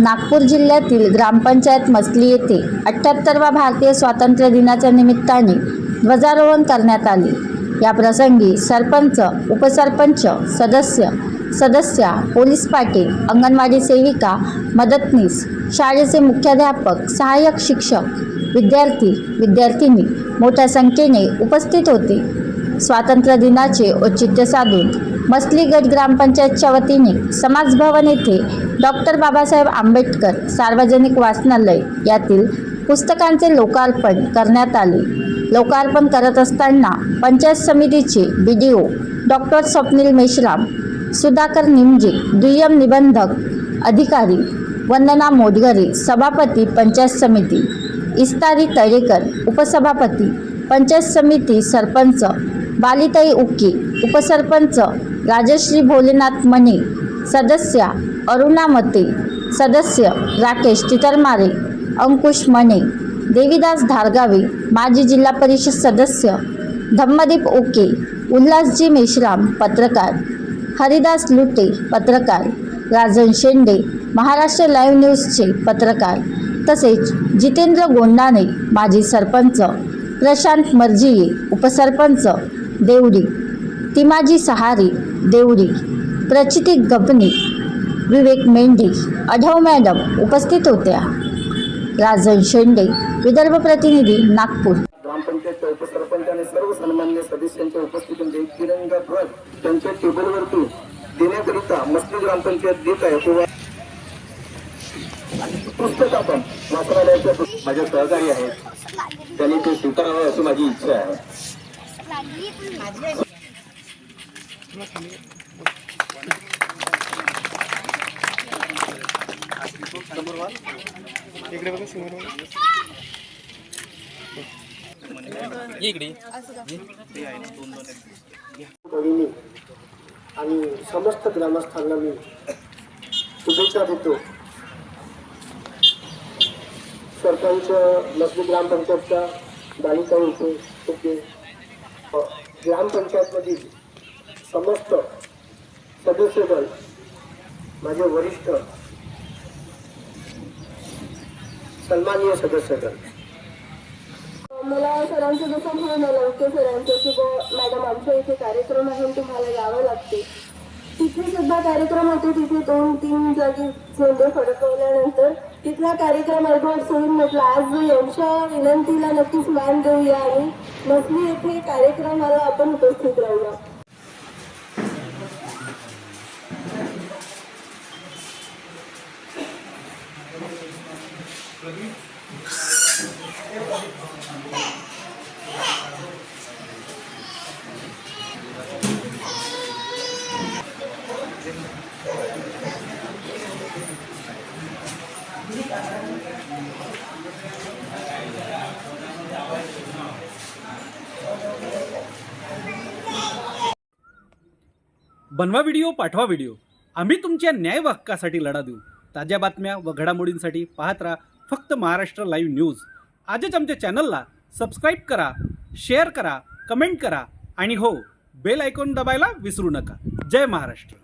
नागपूर जिल्ह्यातील ग्रामपंचायत मसली येथे 78व्या भारतीय स्वातंत्र्य दिनाच्या निमित्ताने ध्वजारोहण करण्यात आले। या प्रसंगी सरपंच, उपसरपंच, सदस्या, पोलीस पाटील, अंगणवाडी सेविका, मदतनीस, शाळेचे मुख्याध्यापक, सहाय्यक शिक्षक, विद्यार्थी-विद्यार्थिनी मोठ्या संख्येने उपस्थित होते। स्वातंत्र्य दिनाचे औचित्य साधून मसली गट ग्रामपंचायतच्या वतीने समाज भवन येथे डॉक्टर बाबासाहेब आंबेडकर सार्वजनिक वाचनालय यातील पुस्तकांचे लोकार्पण करण्यात आले। लोकार्पण करत असताना पंचायत समितीचे BDO डॉक्टर स्वप्नील मेश्राम, सुधाकर निमजे, दुय्यम निबंधक अधिकारी वंदना मोडघरे, सभापती पंचायत समिती इस्तारी तळेकर, उपसभापती पंचायत समिती सरपंच बालिताई उके, उपसरपंच राजश्री भोलेनाथ मने, सदस्या अरुणा मते, सदस्य राकेश तितरमारे, अंकुश मने, देवीदास धारगावे, माजी जिल्हा परिषद सदस्य धम्मदीप ओके, उल्हासजी मेश्राम पत्रकार, हरिदास लुटे पत्रकार, राजन शेंडे महाराष्ट्र लाईव्ह न्यूजचे पत्रकार, तसेच जितेंद्र गोंडाने माजी सरपंच, प्रशांत मर्जिये उपसरपंच देवडी, तिमाजी सहारे देवडी, प्रचिती गबने, विवेक मेंढी, आढाव मॅडम उपस्थित होत्या। राजन शेंडे, विदर्भ प्रतिनिधी, नागपूर। ग्रामपंचायतच्या उपसरपंच आणि सर्व सन्मान्य सदस्यांच्या उपस्थितीमध्ये तिरंगा ध्वज त्यांच्या टेबलवरती देण्याकरिता मसली ग्रामपंचायत देत आहे। तेव्हा पुस्तक आपण वाचनालयाच्या माझे सहकारी आहेत, त्यांनी ते स्वीकारावे अशी माझी इच्छा आहे। आणि समस्त ग्रामस्थांना मी शुभेच्छा देतो। सरपंच मसली ग्रामपंचायतच्या बालिताई उके, ग्रामपंचायतमधील समस्त सदस्यगण, माझे वरिष्ठ सन्माननीय सदस्यगण, मला सरांचं जसं म्हणलं की सरांचं की मॅडम आमच्या इथे कार्यक्रम आहे, तुम्हाला यावं लागते। तिथे सुद्धा कार्यक्रम होते, तिथे 2-3 जागी झेंडे फडकवल्यानंतर तिथला कार्यक्रम अर्धवट सोडून म्हटलं आज यांच्या विनंतीला नक्कीच मान देऊया आणि मसली येथे कार्यक्रमाला आपण उपस्थित राहूया। बनवा व्हिडिओ, पाठवा व्हिडिओ, आम्ही तुमच्या न्याय हक्कासाठी लढा देऊ। ताज्या बातम्या व घडामोडींसाठी पाहत राहा फक्त महाराष्ट्र लाईव्ह न्यूज। आजच आमच्या चॅनलला सबस्क्राईब करा, शेअर करा, कमेंट करा आणि हो, बेल आयकॉन दबायला विसरू नका। जय महाराष्ट्र।